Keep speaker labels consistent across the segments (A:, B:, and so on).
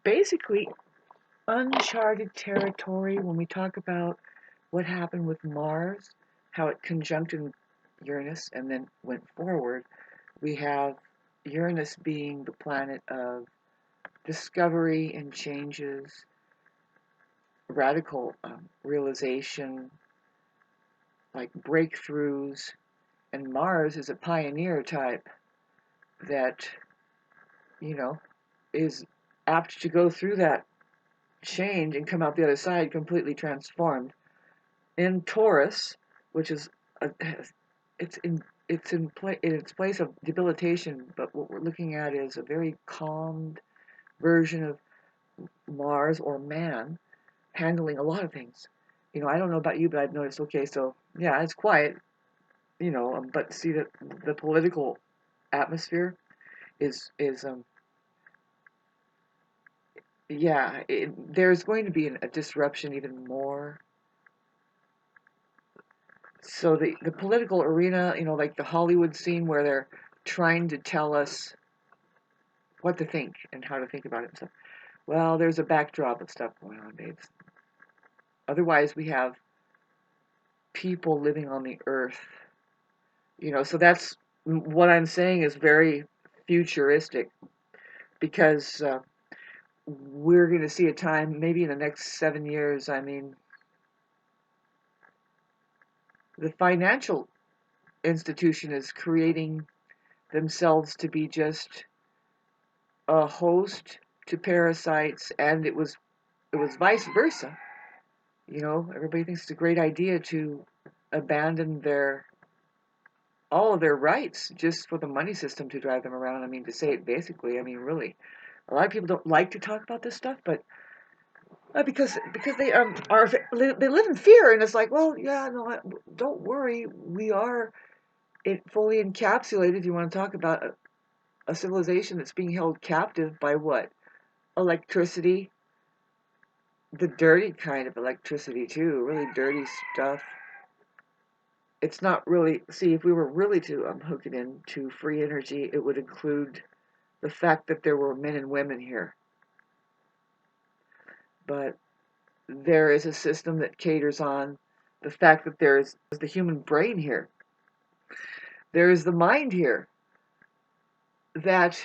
A: basically uncharted territory when we talk about what happened with Mars, how it conjuncted Uranus and then went forward. We have Uranus being the planet of discovery and changes, radical realization, like breakthroughs, and Mars is a pioneer type that, you know, is apt to go through that change and come out the other side completely transformed. In Taurus, which is a, it's in its place of debilitation, but what we're looking at is a very calmed version of Mars or man handling a lot of things. I don't know about you, but I've noticed. Okay, so yeah, it's quiet, but see that the political atmosphere is yeah, there's going to be a disruption even more. So the political arena, like the Hollywood scene where they're trying to tell us what to think and how to think about it and stuff. Well, there's a backdrop of stuff going on, babes. Otherwise, we have people living on the earth. So that's what I'm saying is very futuristic because we're going to see a time, maybe in the next 7 years. I mean, the financial institution is creating themselves to be just a host to parasites, and it was vice versa. Everybody thinks it's a great idea to abandon all of their rights just for the money system to drive them around. I mean, to say it basically, I mean, really, a lot of people don't like to talk about this stuff, but because they they live in fear, and it's like, well, yeah, no, don't worry, we are fully encapsulated. If you want to talk about a civilization that's being held captive by what? Electricity, the dirty kind of electricity too, really dirty stuff. It's not really, see, if we were really to hook it into free energy, it would include the fact that there were men and women here. But there is a system that caters on the fact that there is the human brain here. There is the mind here. That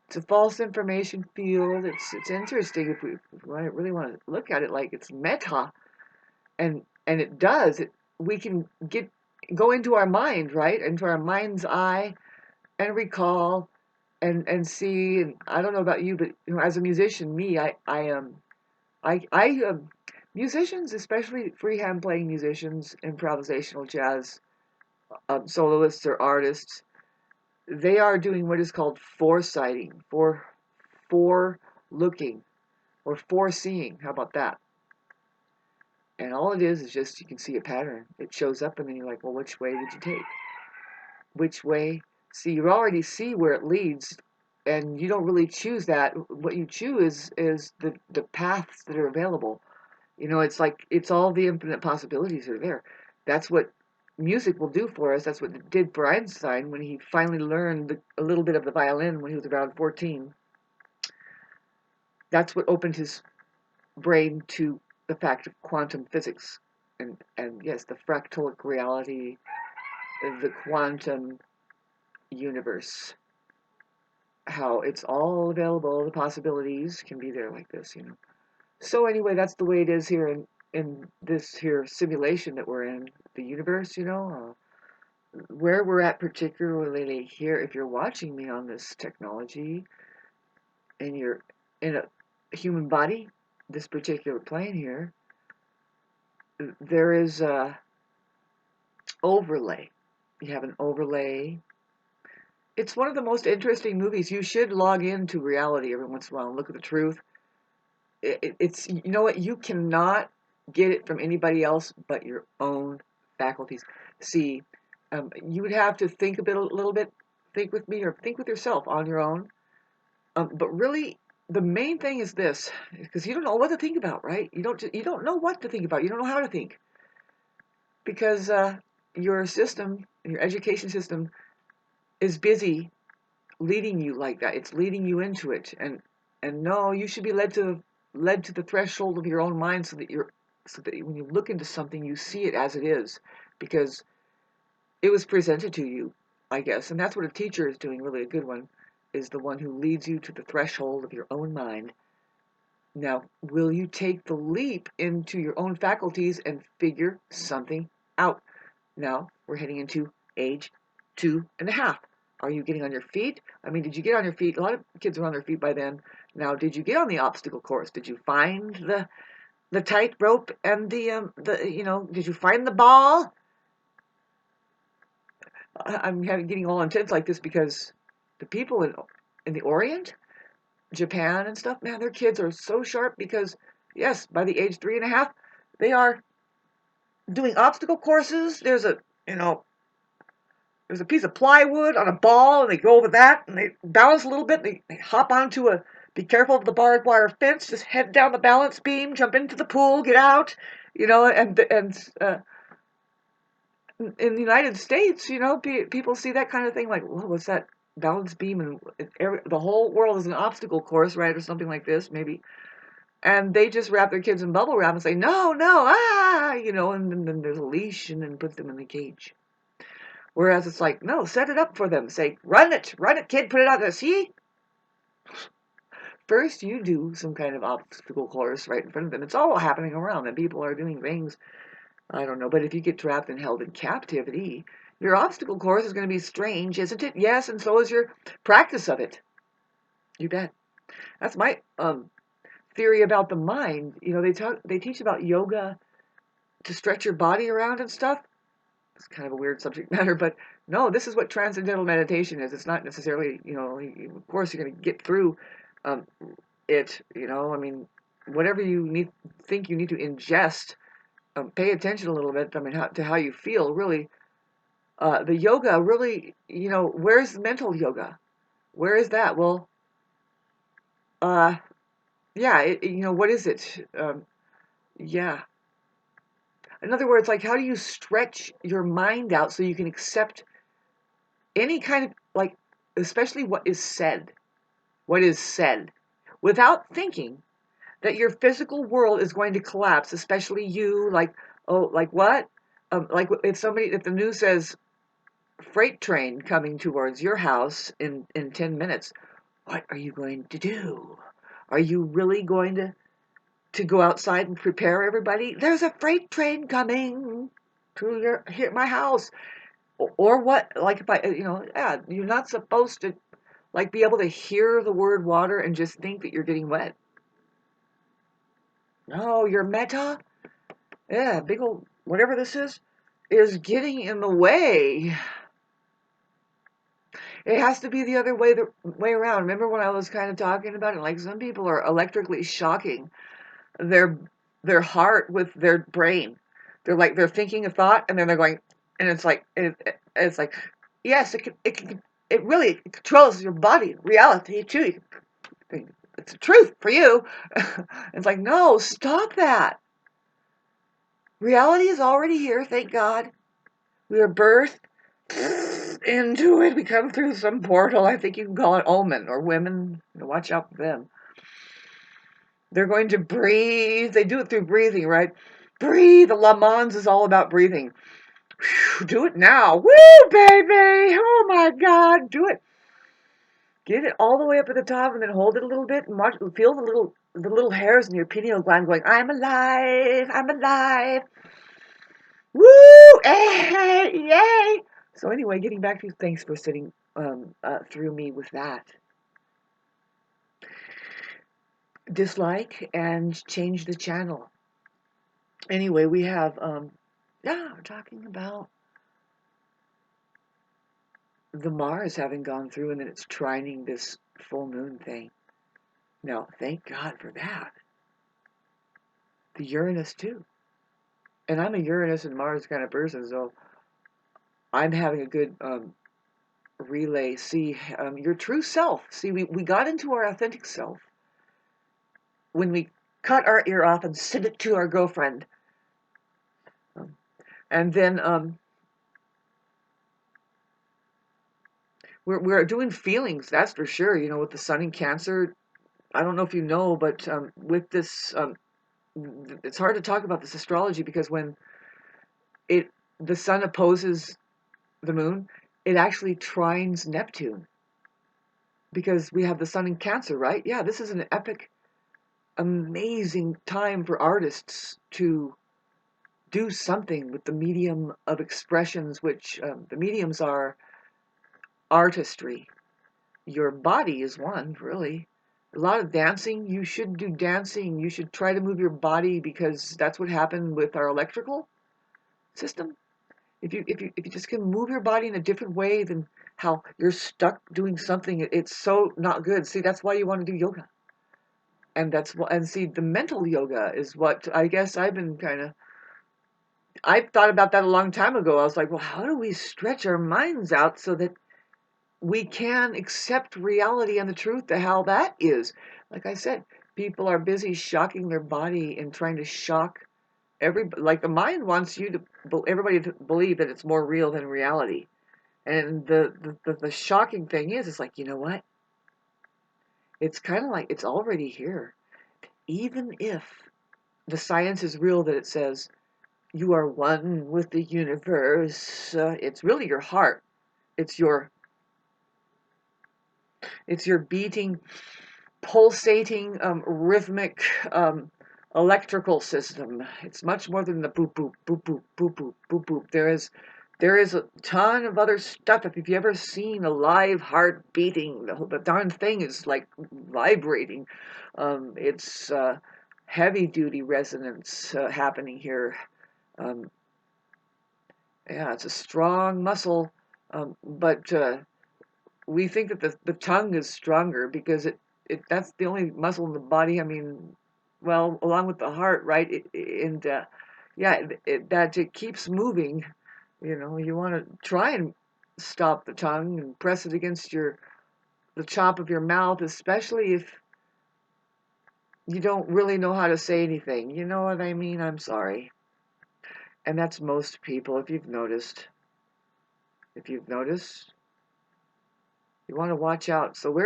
A: it's a false information field. It's interesting if we really want to look at it like it's meta, and it does. We can go into our mind, right, into our mind's eye, and recall and see. And I don't know about you, but as a musician, musicians, especially freehand playing musicians, improvisational jazz soloists or artists, they are doing what is called foresighting, for looking, or foreseeing. How about that? And all it is just you can see a pattern. It shows up, and then you're like, well, which way did you take? Which way? See, you already see where it leads, and you don't really choose that. What you choose is the paths that are available. It's like it's all the infinite possibilities are there. That's what music will do for us. That's what it did for Einstein when he finally learned a little bit of the violin when he was around 14. That's what opened his brain to the fact of quantum physics. And yes, the fractalic reality, the quantum universe, how it's all available, the possibilities can be there like this. So anyway, that's the way it is here in this here simulation that we're in, the universe, where we're at particularly here. If you're watching me on this technology and you're in a human body, this particular plane here, there is a overlay. You have an overlay. It's one of the most interesting movies. You should log into reality every once in a while and look at the truth. It's, you know what, you cannot get it from anybody else but your own faculties. See, you would have to think a little bit, think with me or think with yourself on your own. But really, the main thing is this, because you don't know what to think about, right? You don't know what to think about. You don't know how to think, because your system, your education system, is busy leading you like that. It's leading you into it, and no, you should be led to the threshold of your own mind, so that when you look into something, you see it as it is, because it was presented to you, I guess, and that's what a teacher is doing. Really, a good one is the one who leads you to the threshold of your own mind. Now, will you take the leap into your own faculties and figure something out? Now, we're heading into age 2.5. Are you getting on your feet? I mean, did you get on your feet? A lot of kids are on their feet by then. Now, did you get on the obstacle course? Did you find the tight rope and did you find the ball? I'm getting all intense like this because the people in the Orient, Japan and stuff, man, their kids are so sharp because, yes, by the age 3.5, they are doing obstacle courses. There's a piece of plywood on a ball, and they go over that, and they balance a little bit, and they hop onto be careful of the barbed wire fence, just head down the balance beam, jump into the pool, get out, in the United States, people see that kind of thing like, whoa, what's that balance beam? And the whole world is an obstacle course, right, or something like this, maybe. And they just wrap their kids in bubble wrap and say, no, no, and then there's a leash, and then put them in the cage. Whereas it's like, no, set it up for them. Say, run it, kid, put it out there. See? First, you do some kind of obstacle course right in front of them. It's all happening around, and people are doing things. I don't know, but if you get trapped and held in captivity, your obstacle course is going to be strange, isn't it? Yes, and so is your practice of it. You bet. That's my theory about the mind. They teach about yoga to stretch your body around and stuff. It's kind of a weird subject matter, but no, this is what transcendental meditation is. It's not necessarily, of course you're going to get through it, I mean, whatever you think you need to ingest, pay attention a little bit, I mean, to how you feel, really. The yoga, really, where's mental yoga? Where is that? Well, yeah, what is it? Yeah. In other words, like, how do you stretch your mind out so you can accept any kind of, like, especially what is said, without thinking that your physical world is going to collapse, especially you, like, oh, like what? Like if the news says freight train coming towards your house in 10 minutes, what are you going to do? Are you really going to go outside and prepare everybody? There's a freight train coming to my house. Or what, like, if you're not supposed to, like, be able to hear the word water and just think that you're getting wet. No, your meta, yeah, big old, whatever this is getting in the way. It has to be the other way around. Remember when I was kind of talking about it? Like, some people are electrically shocking their heart with their brain. They're thinking a thought, and then they're going, and it's like yes, it really controls your body, reality too. It's the truth for you. It's like, no, stop that. Reality is already here, thank God. We are birthed into it. We come through some portal. I think you can call it omen, or women. Watch out for them. They're going to breathe. They do it through breathing, right? Breathe. The lANgAGE is all about breathing. Whew, do it now. Woo, baby. Oh, my God. Do it. Get it all the way up at the top, and then hold it a little bit, and feel the little hairs in your pineal gland going, I'm alive. I'm alive. Woo! Hey, yay! So anyway, getting back to you, thanks for sitting through me with that. Dislike and change the channel. Anyway, we have, we're talking about the Mars having gone through, and then it's trining this full moon thing. Now, thank God for that. The Uranus, too. And I'm a Uranus and Mars kind of person, so I'm having a good relay. See, your true self. See, we got into our authentic self when we cut our ear off and sent it to our girlfriend. And then we're doing feelings, that's for sure. You know, with the sun in Cancer, I don't know if you know, but with this, it's hard to talk about this astrology because when it the sun opposes the moon, it actually trines Neptune because we have the sun in Cancer, right? Yeah, this is an epic, amazing time for artists to do something with the medium of expressions, which the mediums are artistry. Your body is one, really. A lot of dancing. You should do dancing. You should try to move your body because that's what happened with our electrical system. If you just can move your body in a different way than how you're stuck doing something, it's so not good. See, that's why you want to do yoga. And that's what, and see, the mental yoga is what I guess I've been kind of, I thought about that a long time ago. I was like, well, how do we stretch our minds out so that we can accept reality and the truth to how that is? Like I said, people are busy shocking their body and trying to shock like the mind wants you to, everybody to believe that it's more real than reality. And the shocking thing is, it's like, you know what? It's kind of like it's already here. Even if the science is real that it says you are one with the universe, it's really your heart. It's your it's your beating, pulsating, rhythmic, electrical system. It's much more than the boop boop boop boop boop boop boop boop. There is a ton of other stuff. If you've ever seen a live heart beating, the darn thing is like vibrating. It's heavy duty resonance happening here. Um, yeah, it's a strong muscle, but we think that the tongue is stronger because that's the only muscle in the body. I mean, well, along with the heart, right? And yeah, that it keeps moving. You know, you want to try and stop the tongue and press it against the top of your mouth, especially if you don't really know how to say anything. You know what I mean? I'm sorry. And that's most people, if you've noticed. If you've noticed, you want to watch out. So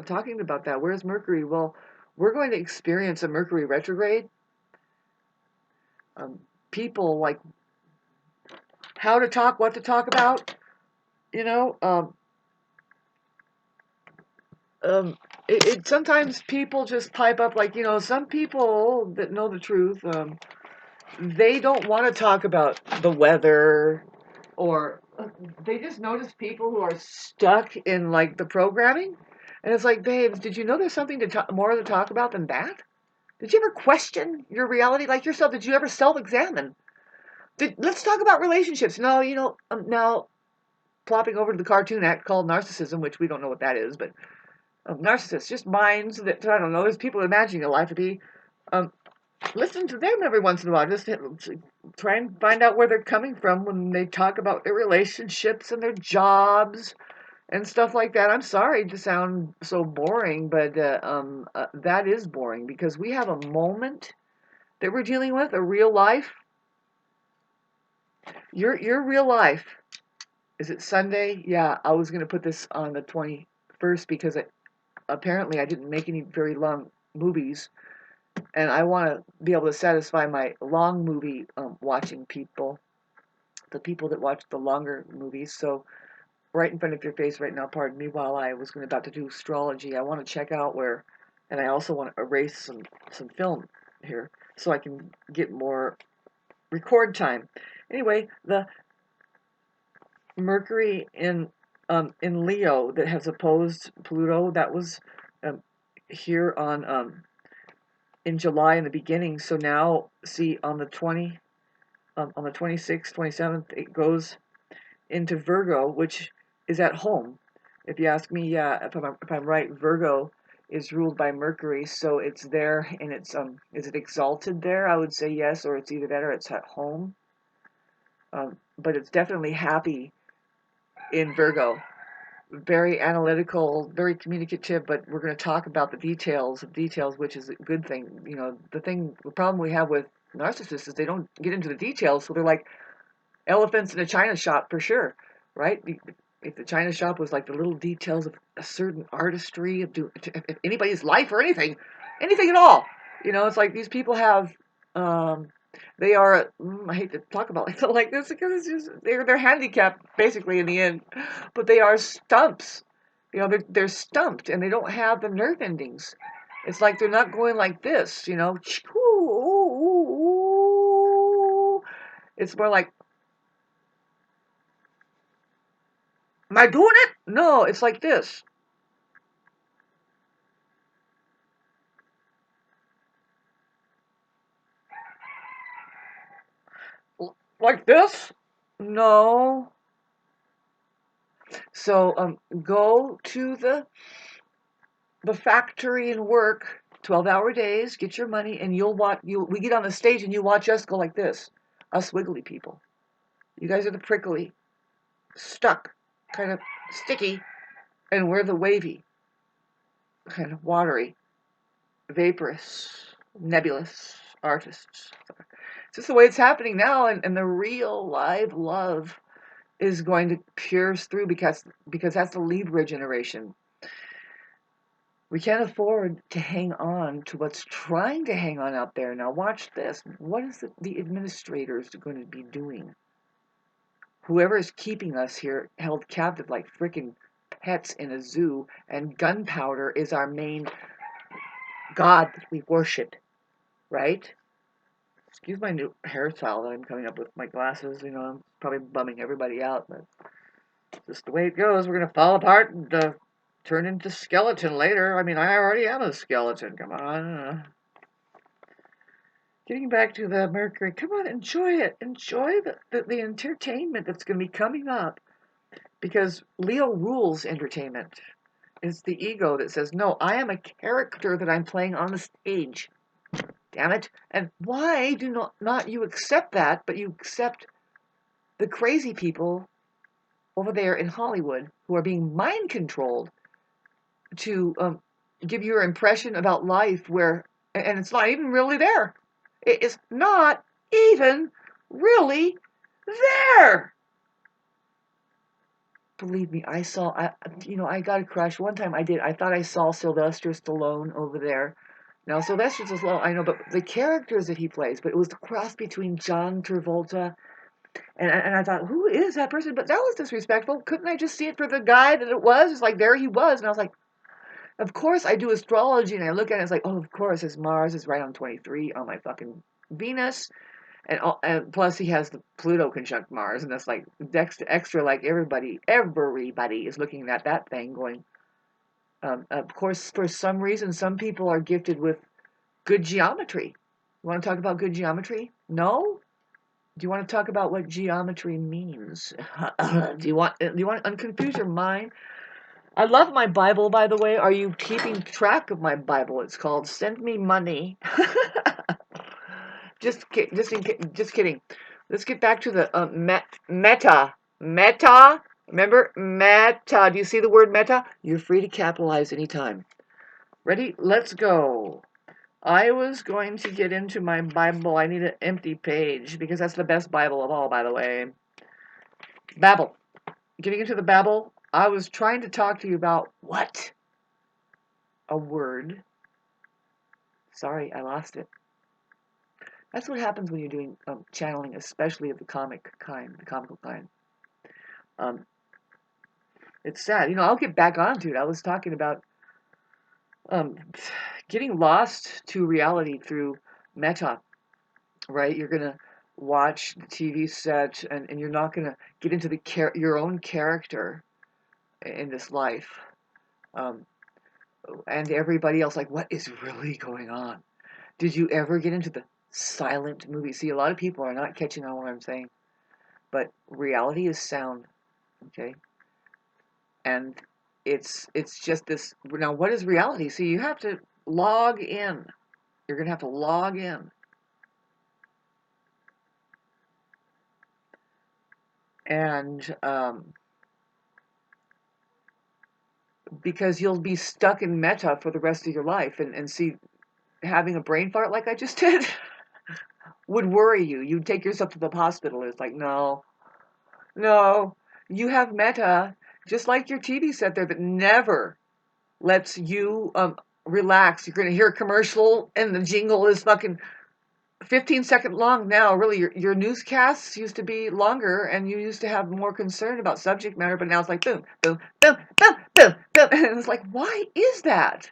A: talking about that, where's Mercury? Well, we're going to experience a Mercury retrograde. Um, People like how to talk, what to talk about, you know. Um, sometimes people just pipe up like, some people that know the truth, they don't want to talk about the weather or they just notice people who are stuck in like the programming. And it's like, babes, did you know there's something more to talk about than that? Did you ever question your reality, like yourself? Did you ever self-examine? Let's talk about relationships. No, now plopping over to the cartoon act called narcissism, which we don't know what that is, but narcissists, just minds that, I don't know, there's people imagining a life to be. Um, Listen to them every once in a while. Just try and find out where they're coming from when they talk about their relationships and their jobs and stuff like that. I'm sorry to sound so boring, but that is boring because we have a moment that we're dealing with, a real life. Your real life. Is it Sunday? Yeah, I was going to put this on the 21st because apparently I didn't make any very long movies. And I want to be able to satisfy my long movie watching people, the people that watch the longer movies. So right in front of your face right now, pardon me, while I was about to do astrology, I want to check out where, and I also want to erase some film here so I can get more record time. Anyway, the Mercury in Leo that has opposed Pluto, that was um, here in July in the beginning. So now, see, on the 26th, 27th, it goes into Virgo, which is at home. If you ask me, yeah, if I'm right, Virgo is ruled by Mercury, so it's there, and is it exalted there? I would say yes, or it's either that or it's at home. But it's definitely happy in Virgo. Very analytical, very communicative, but we're going to talk about the details of details, which is a good thing. The problem we have with narcissists is they don't get into the details, so they're like elephants in a china shop for sure, right? if the China shop was like the little details of a certain artistry of anybody's life or anything at all. It's like these people have, um, they are, I hate to talk about it like this because it's just, they're handicapped basically in the end, but they are stumps. They're stumped and they don't have the nerve endings. It's like they're not going like this, It's more like, am I doing it? No, it's like this. Like this? No. So go to the factory and work 12-hour days, get your money, and we get on the stage and you watch us go like this. Us wiggly people. You guys are the prickly, stuck, kind of sticky, and we're the wavy, kind of watery, vaporous, nebulous artists. It's just the way it's happening now, and the real live love is going to pierce through because that's the Libra generation. We can't afford to hang on to what's trying to hang on out there. Now watch this. What is the administrators going to be doing? Whoever is keeping us here held captive like freaking pets in a zoo, and gunpowder is our main god that we worship, right? Excuse my new hairstyle that I'm coming up with my glasses. I'm probably bumming everybody out, but just the way it goes. We're going to fall apart and turn into skeleton later. I mean, I already am a skeleton. Come on. Getting back to the Mercury. Come on, enjoy it. Enjoy the entertainment that's going to be coming up. Because Leo rules entertainment. It's the ego that says, no, I am a character that I'm playing on the stage. Damn it. And why do not you accept that, but you accept the crazy people over there in Hollywood who are being mind controlled to give your impression about life and it's not even really there. It is not even really there. Believe me, I got a crush. One time I thought I saw Sylvester Stallone over there. Now, Sylvester Stallone, I know, but the characters that he plays, but it was the cross between John Travolta and I thought, who is that person? But that was disrespectful. Couldn't I just see it for the guy that it was? It's like, there he was. And I was like, of course I do astrology, and I look at it, it's like, oh, of course, his Mars is right on 23 on my fucking Venus. And plus he has the Pluto conjunct Mars, and that's like extra. Like everybody is looking at that thing, going. Of course, for some reason, some people are gifted with good geometry. You want to talk about good geometry? No. Do you want to talk about what geometry means? Do you want to unconfuse your mind? I love my Bible, by the way. Are you keeping track of my Bible? It's called Send Me Money. Just kidding. Let's get back to the meta. Meta. Remember? Meta. Do you see the word meta? You're free to capitalize anytime. Ready? Let's go. I was going to get into my Bible. I need an empty page because that's the best Bible of all, by the way. Babel. Getting into the Babel, I was trying to talk to you about what? A word. Sorry, I lost it. That's what happens when you're doing channeling, especially of the comical kind. Um, it's sad. I'll get back onto it. I was talking about um, getting lost to reality through meta, right? You're going to watch the TV set, and you're not going to get into your own character in this life. And everybody else, like, what is really going on? Did you ever get into the silent movie? See, a lot of people are not catching on what I'm saying, but reality is sound, okay? And it's just this. Now, what is reality? See, you have to log in. You're gonna have to log in, and because you'll be stuck in meta for the rest of your life, and see, having a brain fart like I just did would worry you. You'd take yourself to the hospital. It's like, no, you have meta, Just like your TV set there that never lets you relax. You're going to hear a commercial and the jingle is fucking 15-second long now. Really, your newscasts used to be longer and you used to have more concern about subject matter, but now it's like boom, boom, boom, boom, boom, boom. And it's like, why is that?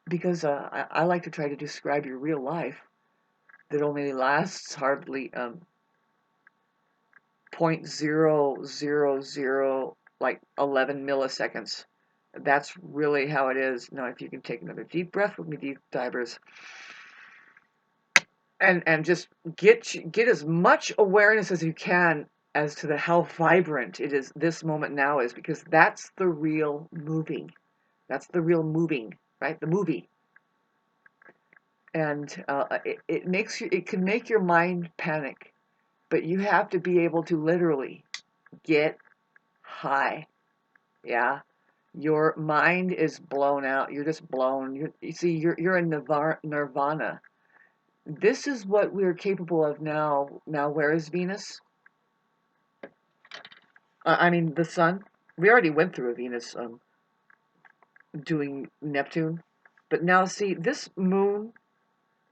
A: Because I like to try to describe your real life that only lasts hardly 0.000 like 11 milliseconds. That's really how it is. Now, if you can take another deep breath with me, deep divers, and just get as much awareness as you can as to how vibrant it is this moment now is, because that's the real moving. That's the real moving, right? The movie. And it can make your mind panic, but you have to be able to literally get high. Yeah. Your mind is blown out. You're just blown. You see, you're in nirvana. This is what we're capable of now. Now, where is Venus? I mean, the sun. We already went through a Venus doing Neptune. But now, see, this moon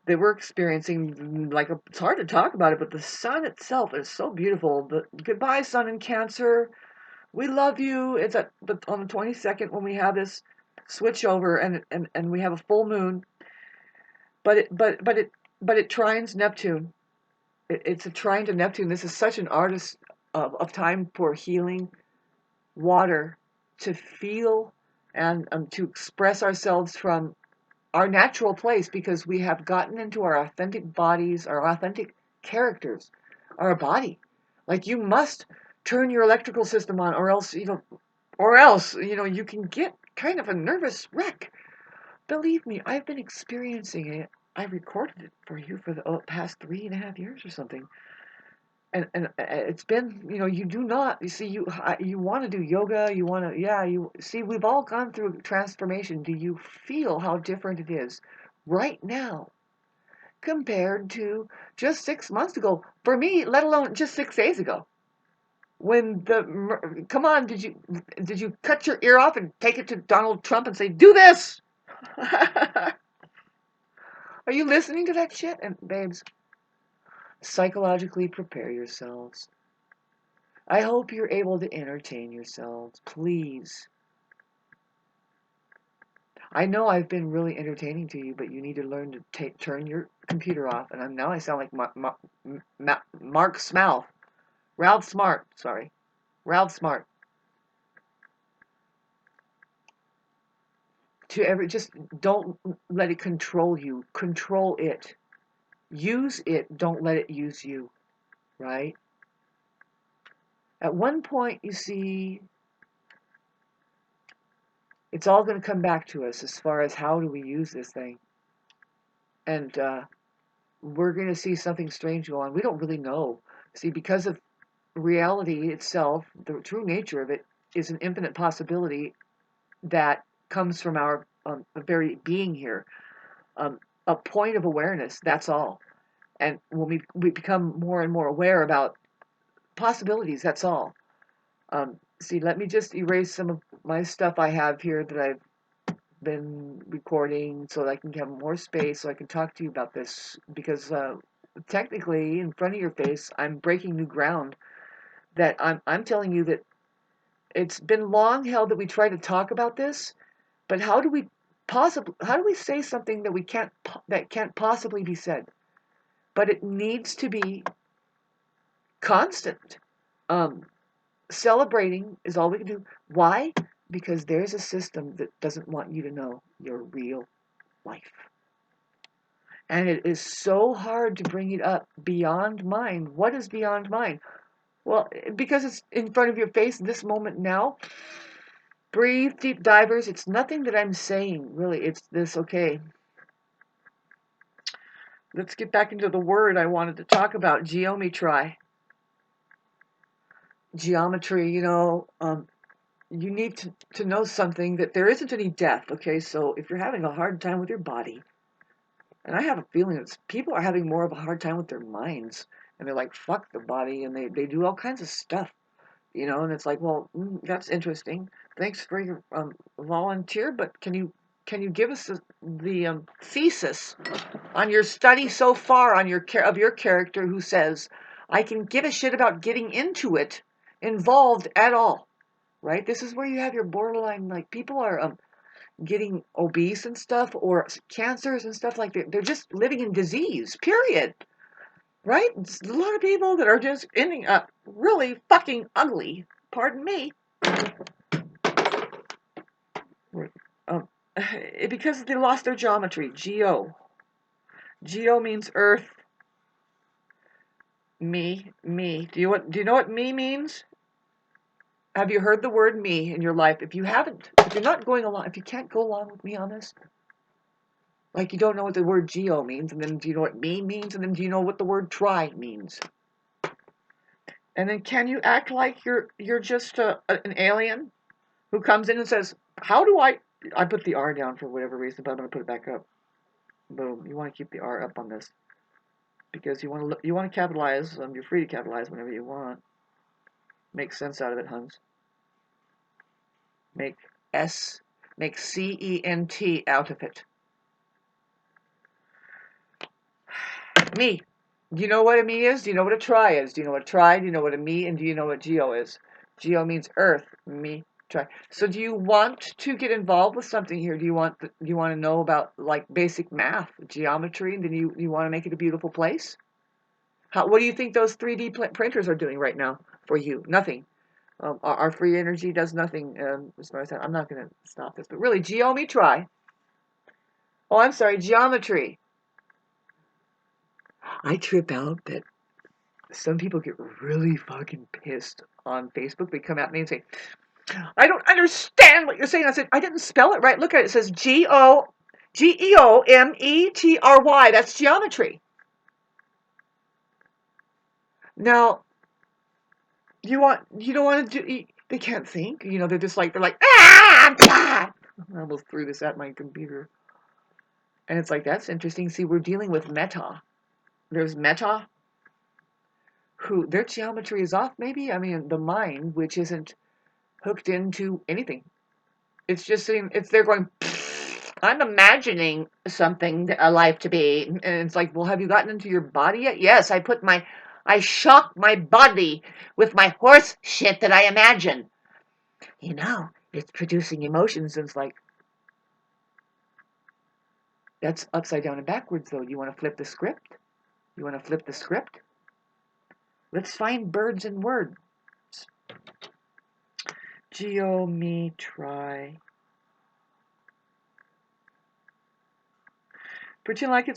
A: that we're experiencing, like, it's hard to talk about it, but the sun itself is so beautiful. The goodbye, sun in Cancer. We love you. It's on the 22nd when we have this switch over and we have a full moon. But it trines Neptune. It's a trine to Neptune. This is such an artist of time for healing water, to feel and to express ourselves from our natural place, because we have gotten into our authentic bodies, our authentic characters, our body. Like, you must turn your electrical system on, or else you can get kind of a nervous wreck. Believe me, I've been experiencing it. I recorded it for you for the past 3.5 years or something. And it's been, you do not, you see, you want to do yoga, you want to, yeah, you see, we've all gone through transformation. Do you feel how different it is right now compared to just 6 months ago? For me, let alone just 6 days ago. When come on, did you cut your ear off and take it to Donald Trump and say, do this? Are you listening to that shit? And babes, psychologically prepare yourselves. I hope you're able to entertain yourselves, please. I know I've been really entertaining to you, but you need to learn to turn your computer off. And now I sound like Mark Smouth. Ralph Smart, sorry. Ralph Smart. Just don't let it control you. Control it. Use it. Don't let it use you. Right? At one point, you see, it's all going to come back to us as far as how do we use this thing. And we're going to see something strange go on. We don't really know. See, because of reality itself, the true nature of it is an infinite possibility that comes from our very being here. A point of awareness, that's all. And when we become more and more aware about possibilities, that's all. See, let me just erase some of my stuff I have here that I've been recording so that I can have more space so I can talk to you about this, because technically in front of your face I'm breaking new ground, that I'm telling you that it's been long held that we try to talk about this, but how do we say something that can't possibly be said? But it needs to be constant. Celebrating is all we can do. Why? Because there's a system that doesn't want you to know your real life. And it is so hard to bring it up beyond mind. What is beyond mind? Well, because it's in front of your face this moment now. Breathe, deep divers. It's nothing that I'm saying, really. It's this, okay. Let's get back into the word I wanted to talk about, geometry. Geometry, you need to know something, that there isn't any death, okay? So if you're having a hard time with your body, and I have a feeling that people are having more of a hard time with their minds, and they're like, fuck the body, and they do all kinds of stuff. And it's like, well, that's interesting. Thanks for your volunteer, but can you give us the thesis on your study so far on your character who says, I can give a shit about getting into it, involved at all, right? This is where you have your borderline, like people are getting obese and stuff, or cancers and stuff like that. They're just living in disease, period. Right? It's a lot of people that are just ending up really fucking ugly. Pardon me. Um, because they lost their geometry. Geo. Geo means earth. Me. Do you know what me means? Have you heard the word me in your life? If you haven't, if you're not going along, if you can't go along with me on this, like you don't know what the word geo means, and then do you know what me means, and then do you know what the word try means? And then can you act like you're just an alien who comes in and says, how do I put the R down for whatever reason, but I'm going to put it back up. Boom. You want to keep the R up on this because you want to capitalize. You're free to capitalize whenever you want. Make sense out of it, Huns. Make CENT out of it. Me. Do you know what a me is? Do you know what a try is? Do you know what a try? Do you know what a me? And do you know what geo is? Geo means earth. Me. Try. So do you want to get involved with something here? Do you want to know about like basic math, geometry, and then you want to make it a beautiful place? What do you think those 3D printers are doing right now for you? Nothing. Our free energy does nothing as far as that. I'm not going to stop this, but really, me try. Oh, I'm sorry, geometry. I trip out that some people get really fucking pissed on Facebook. They come at me and say, I don't understand what you're saying. I said, I didn't spell it right. Look at it. It says GEOMETRY. That's geometry. Now, you don't want to do, they can't think. They're just like, I almost threw this at my computer. And it's like, that's interesting. See, we're dealing with meta. There's meta, who their geometry is off, maybe. I mean, the mind, which isn't hooked into anything. It's just sitting, they're going, I'm imagining something, a life to be. And it's like, well, have you gotten into your body yet? Yes, I shock my body with my horse shit that I imagine. It's producing emotions. And it's like, that's upside down and backwards, though. You want to flip the script? Let's find birds and words. Geometry. Pretend like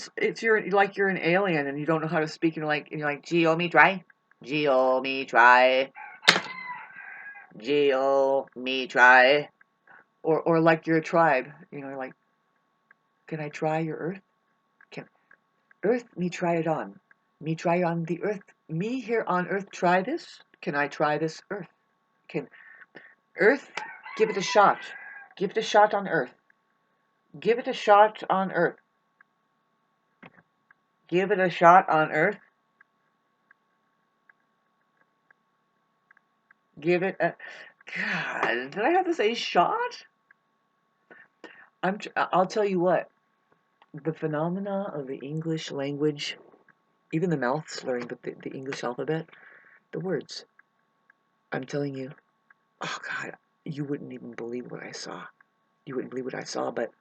A: you're an alien and you don't know how to speak, and you're like geometry, or like you're a tribe. Like, can I try your earth? Can earth me try it on? Me try on the earth. Me here on earth try this? Can I try this earth? Can earth give it a shot? Give it a shot on earth. Give it a shot on earth. Give it a shot on earth. Give it a... God, did I have to say shot? I'll tell you what. The phenomena of the English language, even the mouth slurring, but the English alphabet, the words. I'm telling you, oh God, you wouldn't even believe what I saw. You wouldn't believe what I saw, but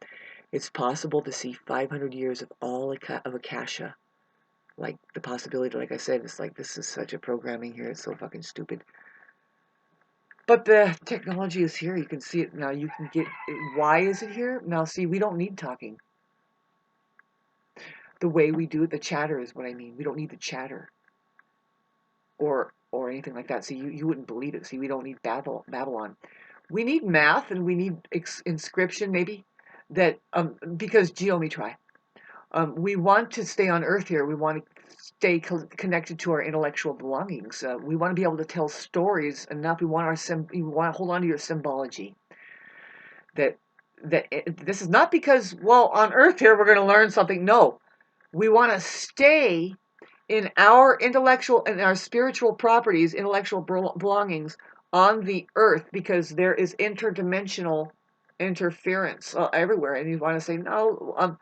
A: it's possible to see 500 years of all of Akasha. Like the possibility, like I said, it's like this is such a programming here. It's so fucking stupid. But the technology is here. You can see it now. You can get. Why is it here? Now, see, we don't need talking. The way we do it, the chatter is what I mean. We don't need the chatter. Or anything like that. See, you wouldn't believe it. See, we don't need Babylon. We need math and we need inscription, maybe. That because geometry. We want to stay on Earth here. We want to stay connected to our intellectual belongings. We want to be able to tell stories enough. We want to hold on to your symbology. That this is not because, well, on Earth here we're going to learn something. No, we want to stay in our intellectual and our spiritual properties, intellectual belongings on the earth, because there is interdimensional interference everywhere, and you want to say, no,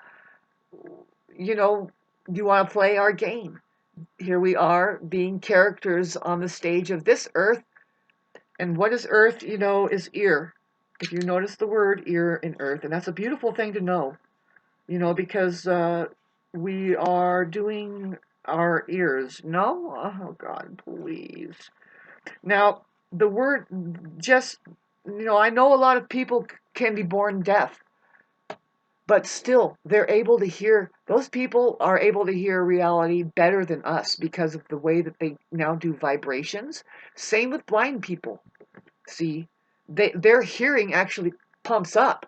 A: you know, you want to play our game. Here we are being characters on the stage of this earth, and what is earth? Is ear. If you notice the word ear in earth, and that's a beautiful thing to know, because we are doing our ears. No? Oh, God, please. Now, the word just, I know a lot of people can be born deaf, but still, they're able to hear, those people are able to hear reality better than us because of the way that they now do vibrations. Same with blind people. See, their hearing actually pumps up.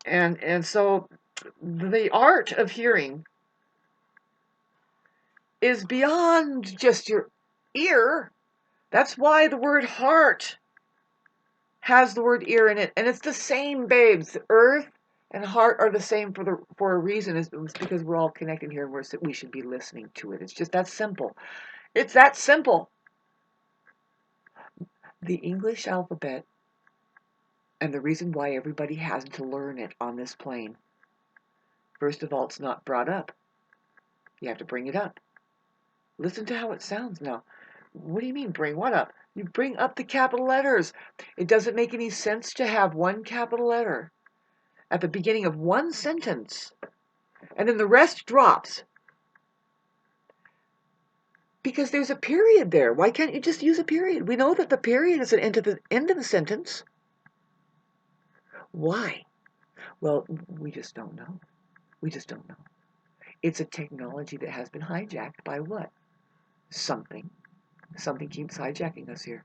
A: And so the art of hearing is beyond just your ear. That's why the word heart has the word ear in it, and it's the same, babes. Earth and heart are the same for a reason. It's because we're all connected here, and we should be listening to it. It's just that simple. It's that simple. The English alphabet, and the reason why everybody has to learn it on this plane. First of all, it's not brought up. You have to bring it up. Listen to how it sounds now. What do you mean, bring what up? You bring up the capital letters. It doesn't make any sense to have one capital letter at the beginning of one sentence, and then the rest drops. Because there's a period there. Why can't you just use a period? We know that the period is an end of the sentence. Why? Well, we just don't know. We just don't know. It's a technology that has been hijacked by what? Something. Something keeps hijacking us here.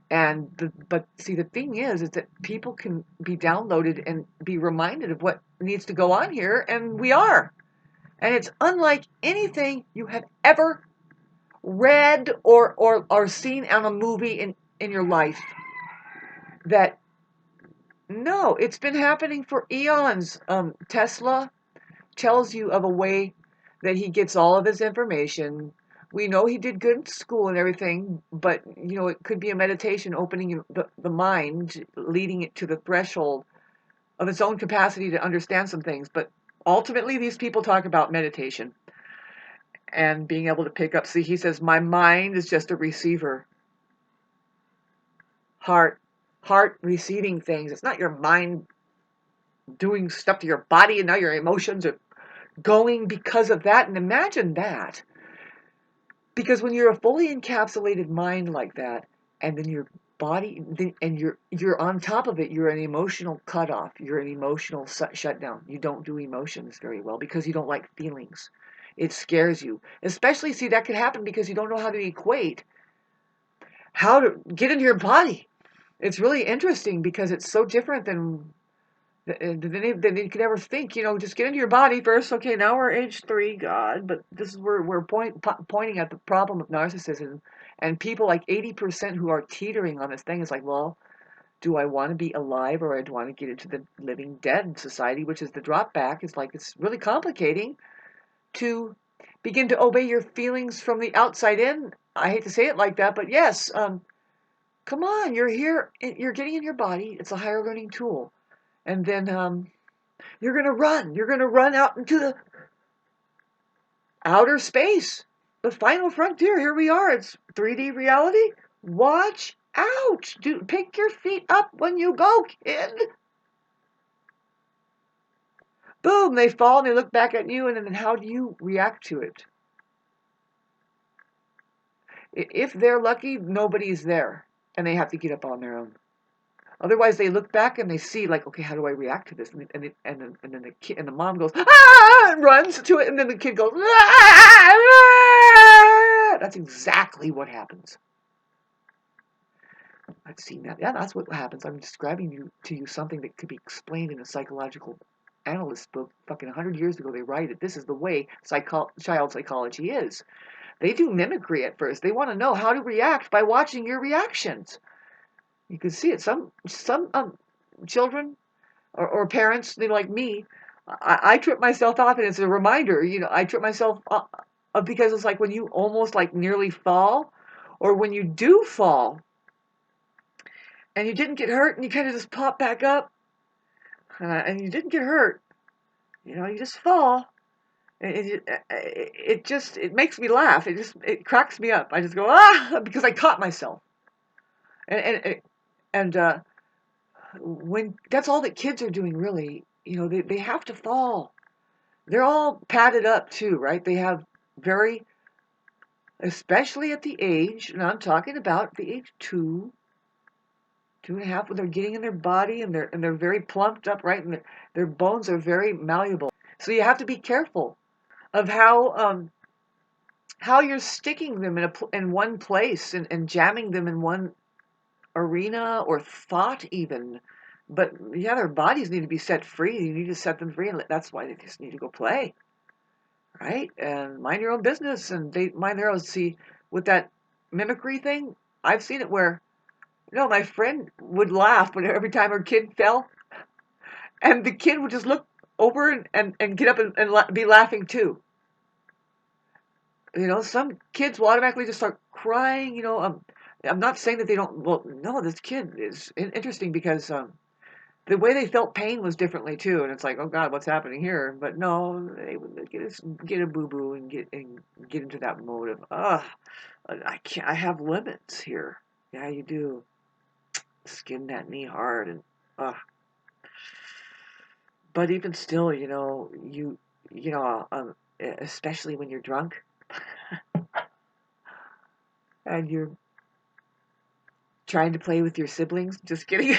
A: But see, the thing is that people can be downloaded and be reminded of what needs to go on here, and we are. And it's unlike anything you have ever read or seen on a movie in your life. That, no, it's been happening for eons. Tesla tells you of a way that he gets all of his information. We know he did good in school and everything, but it could be a meditation opening the mind, leading it to the threshold of its own capacity to understand some things. But ultimately, these people talk about meditation and being able to pick up. See, he says, my mind is just a receiver. Heart receiving things. It's not your mind doing stuff to your body, and now your emotions are going because of that. And imagine that. Because when you're a fully encapsulated mind like that, and then your body, and you're on top of it, you're an emotional cutoff. You're an emotional shutdown. You don't do emotions very well because you don't like feelings. It scares you. Especially, see, that could happen because you don't know how to equate how to get into your body. It's really interesting because it's so different than you could ever think. Just get into your body first. Okay, now we're age 3, God. But this is where we're pointing at the problem of narcissism. And people, like 80% who are teetering on this thing, is like, well, do I want to be alive or do I want to get into the living dead society, which is the drop back? It's like, it's really complicating to begin to obey your feelings from the outside in. I hate to say it like that, but yes, come on, you're here, you're getting in your body. It's a higher learning tool. And then you're going to run out into the outer space, the final frontier. Here we are. It's 3D reality. Watch out. Pick your feet up when you go, kid. Boom, they fall and they look back at you, and then how do you react to it? If they're lucky, nobody's there, and they have to get up on their own. Otherwise, they look back and they see, like, okay, how do I react to this? And then the kid and the mom goes, ah, and runs to it, and then the kid goes, ah, ah. That's exactly what happens. I've seen that. Yeah, that's what happens. I'm describing to you something that could be explained in a psychological analyst book. Fucking 100 years ago, they write it. This is the way child psychology is. They do mimicry at first. They want to know how to react by watching your reactions. You can see it. Some children or parents, they like me. I trip myself off, and it's a reminder. I trip myself off because it's like when you almost like nearly fall, or when you do fall. and you didn't get hurt, and you kind of just pop back up, and you didn't get hurt. You just fall. It makes me laugh. It cracks me up. I just go because I caught myself. And when that's all that kids are doing, really, they have to fall. They're all padded up too, right? They have very, especially at the age, and I'm talking about the age 2.5, when they're getting in their body and they're very plumped up, right? And their bones are very malleable. So you have to be careful of how you're sticking them in one place and jamming them in one arena or thought even. But yeah, their bodies need to be set free. You need to set them free, and that's why they just need to go play, right? And mind your own business, and they mind their own. See, with that mimicry thing, I've seen it where, my friend would laugh when every time her kid fell, and the kid would just look over and get up and be laughing too. Some kids will automatically just start crying. I'm not saying that they don't. Well, no, this kid is interesting because the way they felt pain was differently too, and it's like, oh God, what's happening here? But no, they would get a boo boo and get into that mode of, I can't. I have limits here. Yeah, you do. Skin that knee hard and But even still, especially when you're drunk and you're trying to play with your siblings, just kidding.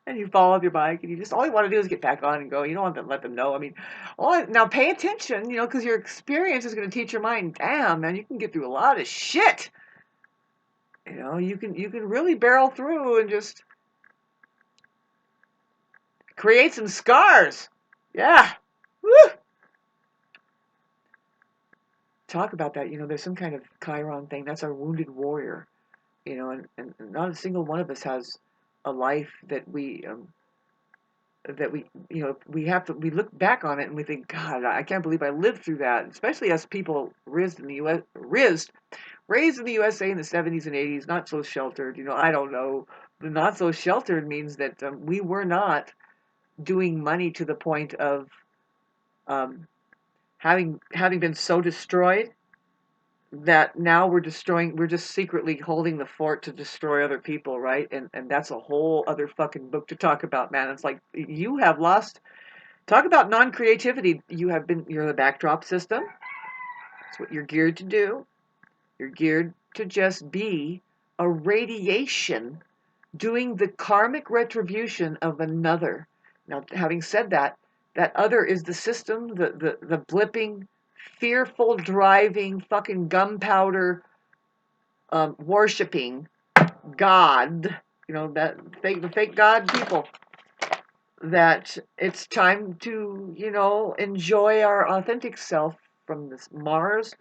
A: And you fall off your bike, and all you want to do is get back on and go. You don't want to let them know. I mean, now pay attention, because your experience is going to teach your mind. Damn, man, you can get through a lot of shit. You can really barrel through and just create some scars. Yeah. Woo. Talk about that. There's some kind of Chiron thing. That's our wounded warrior. And not a single one of us has a life that we we look back on it and we think, God, I can't believe I lived through that. Especially as people raised in the USA in the 70s and 80s, not so sheltered. I don't know. The not so sheltered means that we were not doing money to the point of having been so destroyed that now we're just secretly holding the fort to destroy other people, right? And that's a whole other fucking book to talk about, man. It's like you have lost. Talk about non-creativity. You're the backdrop system. That's what you're geared to do. You're geared to just be a radiation doing the karmic retribution of another. Now, having said that, that other is the system, the blipping, fearful, driving, fucking gunpowder, worshipping God. The fake God people. That it's time to, enjoy our authentic self from this Mars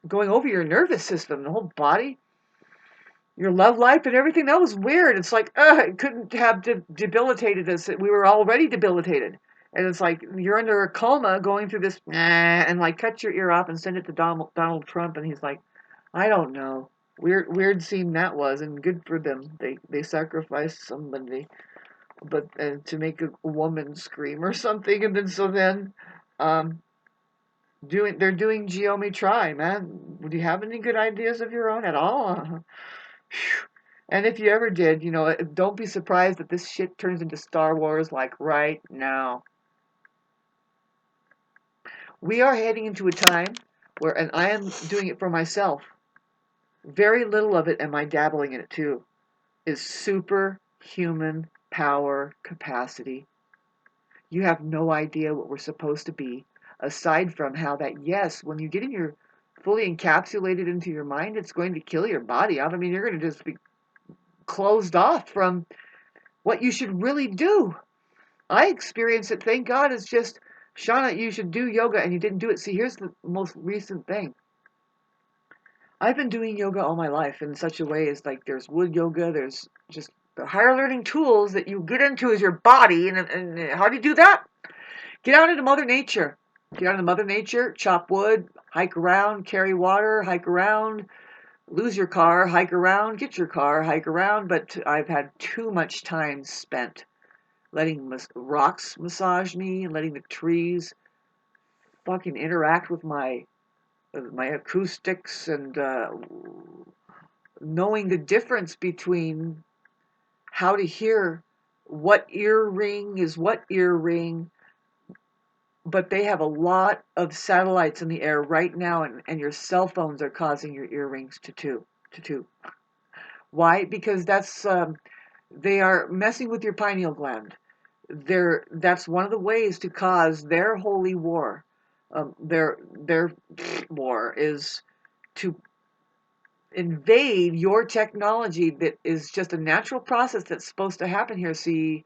A: going over your nervous system, the whole body, your love life and everything. That was weird. It's like, it couldn't have debilitated us. We were already debilitated. And it's like you're under a coma going through this, and like cut your ear off and send it to Donald Trump. And he's like, I don't know. Weird scene that was, and good for them. They sacrificed somebody, but to make a woman scream or something. And then they're doing geometry, man. Do you have any good ideas of your own at all? And if you ever did, don't be surprised that this shit turns into Star Wars like right now. We are heading into a time where, and I am doing it for myself, very little of it, am I dabbling in it too, is superhuman power capacity. You have no idea what we're supposed to be, aside from how that, yes, when you get in your fully encapsulated into your mind, it's going to kill your body off. I mean, you're going to just be closed off from what you should really do. I experience it, thank God. It's just, Shauna, you should do yoga, and you didn't do it. See, here's the most recent thing. I've been doing yoga all my life in such a way as like there's wood yoga, there's just the higher learning tools that you get into is your body. And how do you do that? Get out into Mother Nature. Get out into Mother Nature, chop wood, hike around, carry water, hike around, lose your car, hike around, get your car, hike around, but I've had too much time spent letting rocks massage me and letting the trees fucking interact with my acoustics and knowing the difference between how to hear what ear ring is what ear ring, but they have a lot of satellites in the air right now, and your cell phones are causing your earrings to. Why? Because they are messing with your pineal gland. That's one of the ways to cause their holy war. Their war is to invade your technology that is just a natural process that's supposed to happen here. See,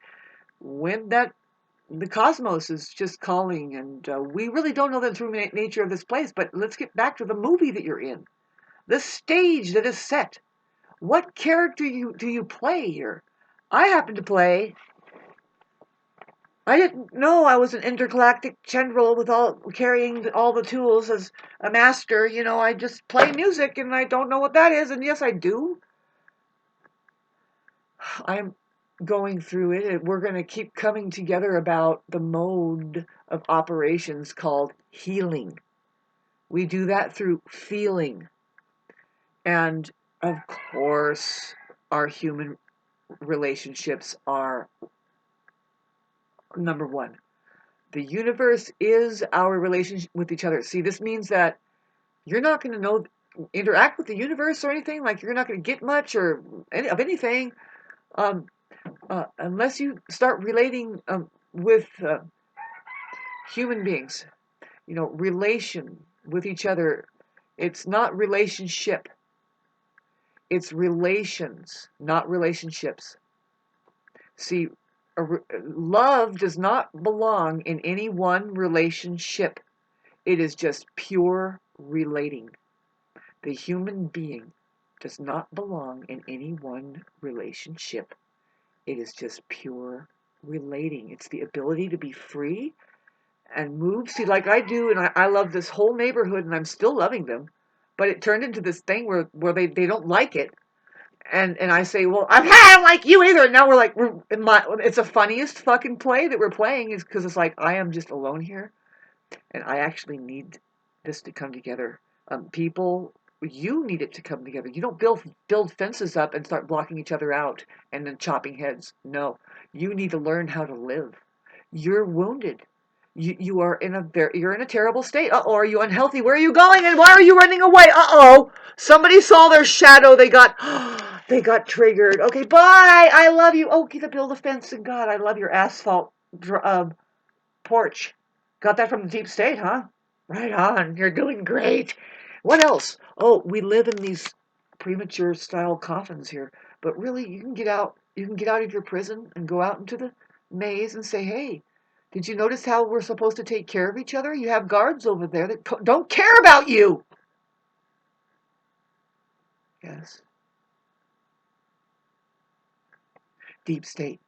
A: when the cosmos is just calling, and we really don't know the true nature of this place, but let's get back to the movie that you're in, the stage that is set. What character do you play here? I happen to play. I didn't know I was an intergalactic general with carrying all the tools as a master. I just play music, and I don't know what that is. And yes, I do. I'm going through it, and we're going to keep coming together about the mode of operations called healing. We do that through feeling. And of course, our human relationships are number one. The universe is our relationship with each other. See, this means that you're not going to interact with the universe or anything. Like, you're not going to get much of anything unless you start relating with human beings. Relation with each other. It's not relationship. It's relations, not relationships. See, love does not belong in any one relationship. It is just pure relating. The human being does not belong in any one relationship. It is just pure relating. It's the ability to be free and move. See, like I do, and I love this whole neighborhood, and I'm still loving them. But it turned into this thing where they don't like it. And I say, well, I don't like you either. And now it's the funniest fucking play that we're playing, is because it's like, I am just alone here, and I actually need this to come together. People, you need it to come together. You don't build fences up and start blocking each other out and then chopping heads. No, you need to learn how to live. You're wounded. You are you're in a terrible state. Uh-oh, are you unhealthy? Where are you going? And why are you running away? Uh-oh, somebody saw their shadow. They got triggered. Okay, bye. I love you. Oh, get to build a fence. And God, I love your asphalt porch. Got that from the deep state, huh? Right on. You're doing great. What else? Oh, we live in these premature style coffins here. But really, you can get out. You can get out of your prison and go out into the maze and say, hey, did you notice how we're supposed to take care of each other? You have guards over there that don't care about you. Yes. Deep state.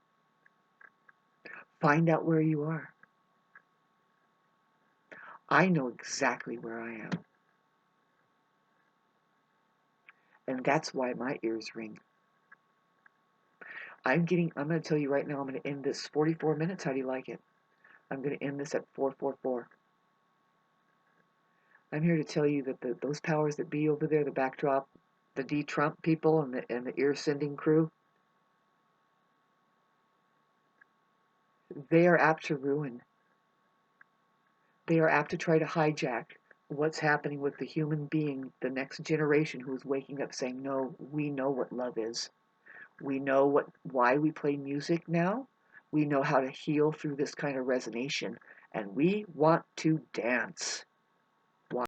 A: Find out where you are. I know exactly where I am. And that's why my ears ring. I'm going to tell you right now, I'm going to end this 44 minutes. How do you like it? I'm going to end this at 444. I'm here to tell you that those powers that be over there, the backdrop, the D-Trump people and the ear-sending crew, they are apt to ruin. They are apt to try to hijack what's happening with the human being, the next generation who is waking up saying, no, we know what love is. We know why we play music now. We know how to heal through this kind of resonation. And we want to dance.